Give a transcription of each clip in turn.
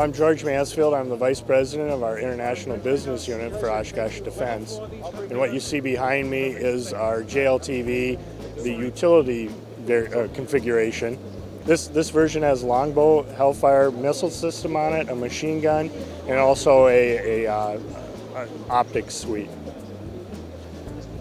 Well, I'm George Mansfield. I'm the Vice President of our International Business Unit for Oshksoh Defense. And what you see behind me is our JLTV, the utility configuration. This version has Longbow Hellfire missile system on it, a machine gun, and also an optics suite.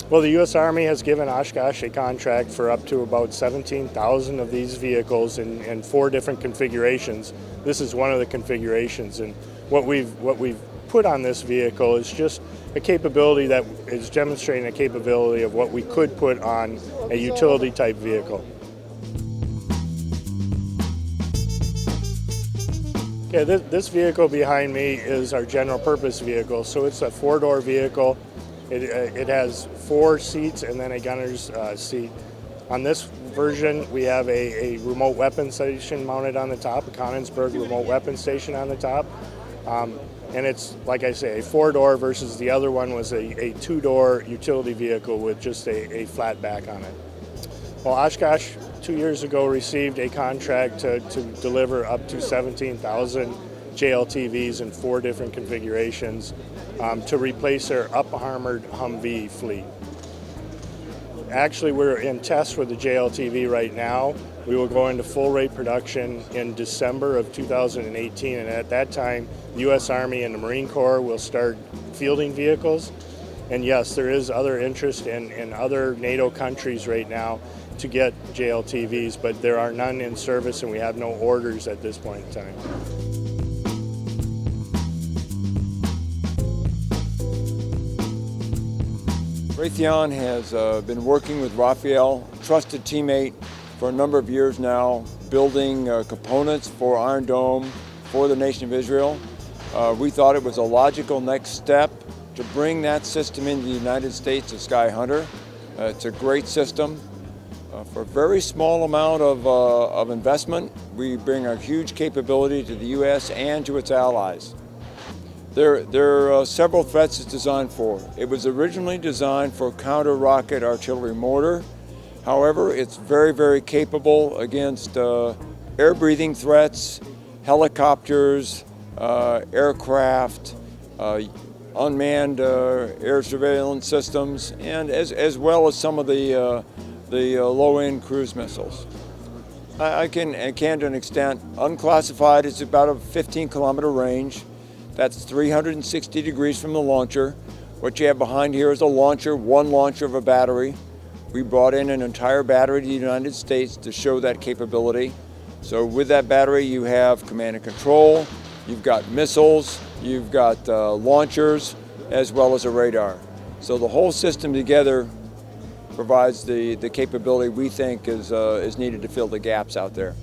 Well, the U.S. Army has given Oshksoh a contract for up to about 17,000 of these vehicles in 4 different configurations. This is one of the configurations, and what we've put on this vehicle is just a capability that is demonstrating a capability of what we could put on a utility type vehicle. Okay, this vehicle behind me is our general purpose vehicle, so it's a 4-door vehicle. It has 4 seats and then a gunner's seat. On this version, we have a remote weapon station mounted on the top, a Konsberg remote weapon station on the top. And it's, like I say, a 4-door versus the other one was a 2-door utility vehicle with just a flat back on it. Well, Oshksoh 2 years ago received a contract to deliver up to 17,000 JLTVs in 4 different configurations to replace their up-armored Humvee fleet. Actually, we're in tests with the JLTV right now. We will go into full rate production in December of 2018, and at that time, the U.S. Army and the Marine Corps will start fielding vehicles. And yes, there is other interest in other NATO countries right now to get JLTVs, but there are none in service and we have no orders at this point in time. Raytheon has been working with Raphael, trusted teammate, for a number of years now, building components for Iron Dome for the nation of Israel. We thought it was a logical next step to bring that system into the United States to SkyHunter. It's a great system. For a very small amount of investment, we bring a huge capability to the U.S. and to its allies. There are several threats it's designed for. It was originally designed for counter-rocket artillery mortar. However, it's very, very capable against air-breathing threats, helicopters, aircraft, unmanned air surveillance systems, and as well as some of the low-end cruise missiles. I can to an extent, unclassified, it's about a 15-kilometer range. That's 360 degrees from the launcher. What you have behind here is a launcher, one launcher of a battery. We brought in an entire battery to the United States to show that capability. So with that battery, you have command and control, you've got missiles, you've got launchers, as well as a radar. So the whole system together provides the capability we think is needed to fill the gaps out there.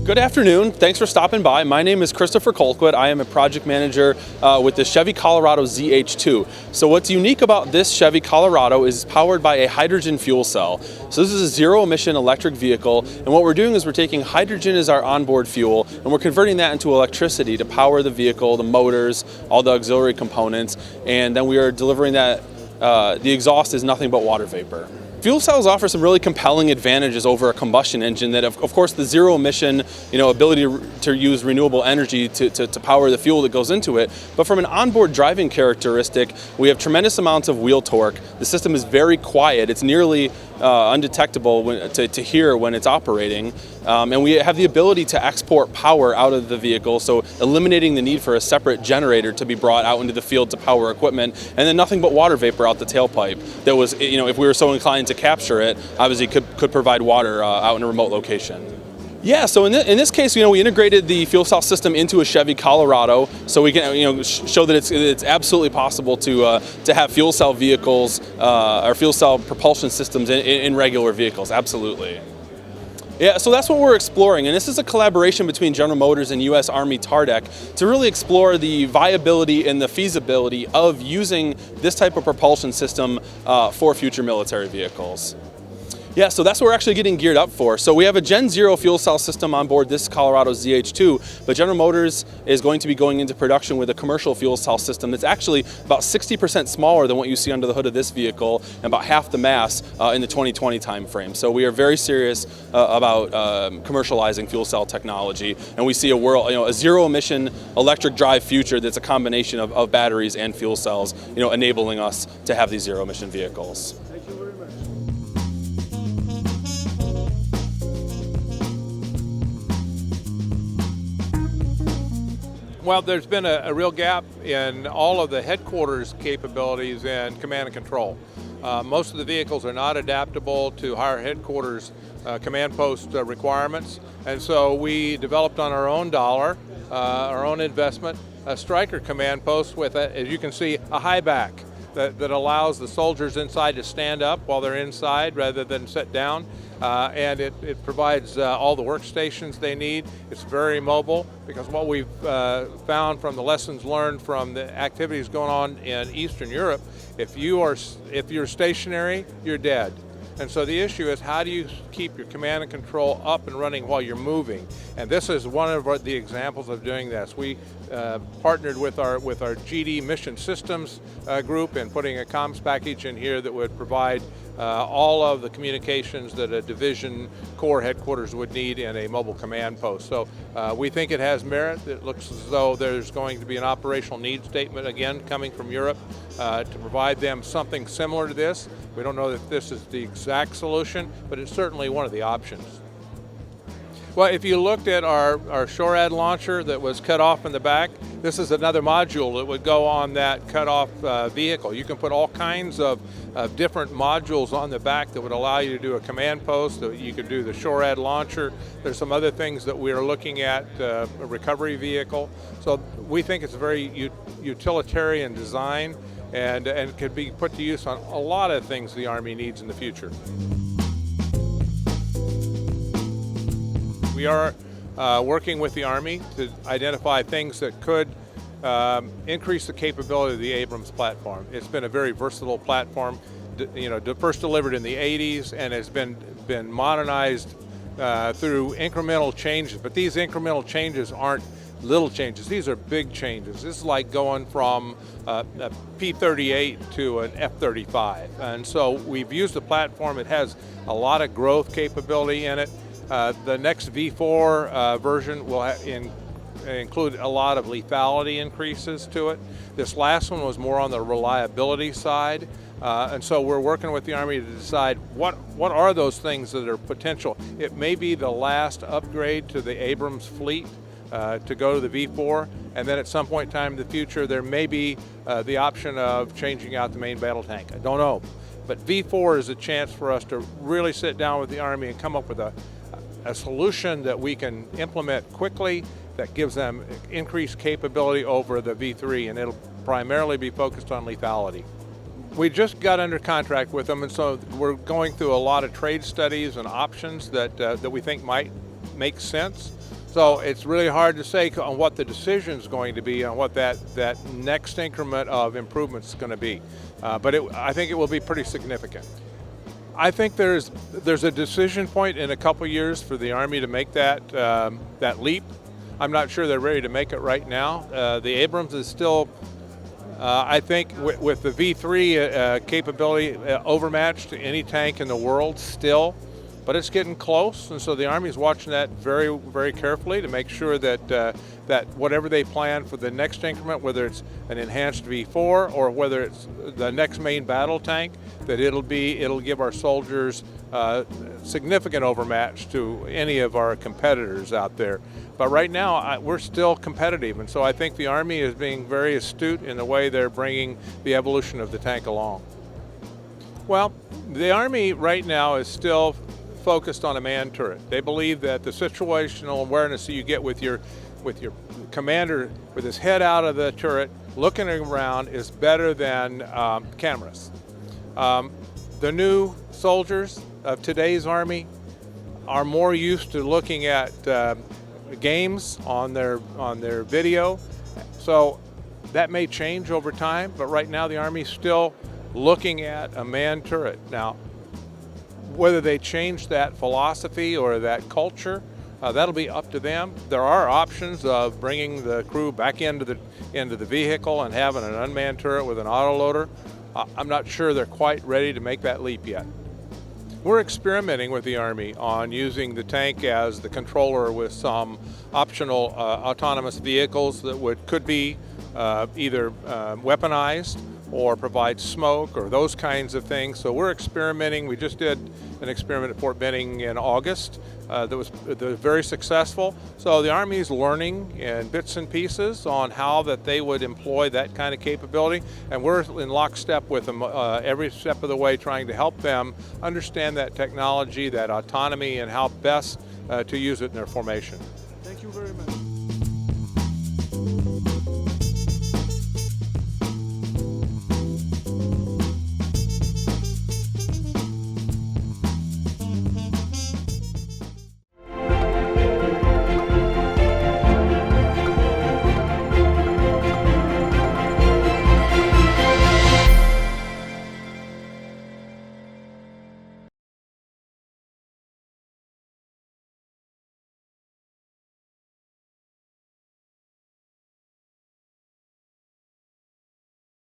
Good afternoon. Thanks for stopping by. My name is Christopher Colquitt. I am a project manager with the Chevy Colorado ZH2. So what's unique about this Chevy Colorado is it's powered by a hydrogen fuel cell. So this is a zero-emission electric vehicle, and what we're doing is we're taking hydrogen as our onboard fuel, and we're converting that into electricity to power the vehicle, the motors, all the auxiliary components, and then we are delivering that. The exhaust is nothing but water vapor. Fuel cells offer some really compelling advantages over a combustion engine that, of course, the zero emission, ability to use renewable energy to power the fuel that goes into it. But from an onboard driving characteristic, we have tremendous amounts of wheel torque. The system is very quiet. It's nearly undetectable to hear when it's operating. And we have the ability to export power out of the vehicle, so eliminating the need for a separate generator to be brought out into the field to power equipment, and then nothing but water vapor out the tailpipe. That was, if we were so inclined to capture it, obviously could provide water out in a remote location. Yeah, so in this case, we integrated the fuel cell system into a Chevy Colorado, so we can show that it's absolutely possible to have fuel cell vehicles or fuel cell propulsion systems in regular vehicles. Absolutely. Yeah, so that's what we're exploring, and this is a collaboration between General Motors and U.S. Army TARDEC to really explore the viability and the feasibility of using this type of propulsion system for future military vehicles. Yeah, so that's what we're actually getting geared up for. So we have a Gen 0 fuel cell system on board this Colorado ZH2, but General Motors is going to be going into production with a commercial fuel cell system that's actually about 60% smaller than what you see under the hood of this vehicle and about half the mass in the 2020 timeframe. So we are very serious about commercializing fuel cell technology, and we see a world, a zero-emission electric drive future that's a combination of batteries and fuel cells, enabling us to have these zero-emission vehicles. Well, there's been a real gap in all of the headquarters capabilities and command and control. Most of the vehicles are not adaptable to higher headquarters command post requirements, and so we developed on our own dollar, our own investment, a Stryker command post with, as you can see, a high back that allows the soldiers inside to stand up while they're inside rather than sit down. And it provides all the workstations they need. It's very mobile, because what we've found from the lessons learned from the activities going on in Eastern Europe, if you're stationary, you're dead. And so the issue is, how do you keep your command and control up and running while you're moving? And this is one of the examples of doing this. We partnered with our GD Mission Systems group in putting a comms package in here that would provide all of the communications that a division corps headquarters would need in a mobile command post. So we think it has merit. It looks as though there's going to be an operational needs statement again coming from Europe to provide them something similar to this. We don't know that this is the exact solution, but it's certainly one of the options. Well, if you looked at our SHORAD launcher that was cut off in the back, this is another module that would go on that cut off vehicle. You can put all kinds of different modules on the back that would allow you to do a command post. You could do the SHORAD launcher. There's some other things that we're looking at, a recovery vehicle. So we think it's a very utilitarian design, and could be put to use on a lot of things the Army needs in the future. We are working with the Army to identify things that could increase the capability of the Abrams platform. It's been a very versatile platform, first delivered in the 80s, and has been modernized through incremental changes. But these incremental changes aren't little changes. These are big changes. This is like going from a P-38 to an F-35. And so we've used the platform. It has a lot of growth capability in it. The next V4 version will include a lot of lethality increases to it. This last one was more on the reliability side. And so we're working with the Army to decide what are those things that are potential. It may be the last upgrade to the Abrams fleet to go to the V4, and then at some point in time in the future there may be the option of changing out the main battle tank. I don't know. But V4 is a chance for us to really sit down with the Army and come up with a solution that we can implement quickly that gives them increased capability over the V3, and it'll primarily be focused on lethality. We just got under contract with them, and so we're going through a lot of trade studies and options that we think might make sense. So it's really hard to say on what the decision is going to be on what that next increment of improvements is going to be. But I think it will be pretty significant. I think there's a decision point in a couple years for the Army to make that leap. I'm not sure they're ready to make it right now. The Abrams is still, I think, with the V3 capability, overmatched to any tank in the world still. But it's getting close, and so the Army's watching that very, very carefully to make sure that whatever they plan for the next increment, whether it's an enhanced V4 or whether it's the next main battle tank, that it'll give our soldiers significant overmatch to any of our competitors out there. But right now, we're still competitive, and so I think the Army is being very astute in the way they're bringing the evolution of the tank along. Well, the Army right now is still focused on a manned turret. They believe that the situational awareness that you get with your commander with his head out of the turret looking around is better than cameras. The new soldiers of today's Army are more used to looking at games on their video, so that may change over time, but right now the Army's still looking at a manned turret. Now, Whether they change that philosophy or that culture, that'll be up to them. There are options of bringing the crew back into the vehicle and having an unmanned turret with an autoloader. I'm not sure they're quite ready to make that leap yet. We're experimenting with the Army on using the tank as the controller with some optional autonomous vehicles that could be either weaponized or provide smoke or those kinds of things. So we're experimenting. We just did an experiment at Fort Benning in August that was very successful. So the Army is learning in bits and pieces on how that they would employ that kind of capability, and we're in lockstep with them every step of the way, trying to help them understand that technology, that autonomy, and how best to use it in their formation. Thank you very much.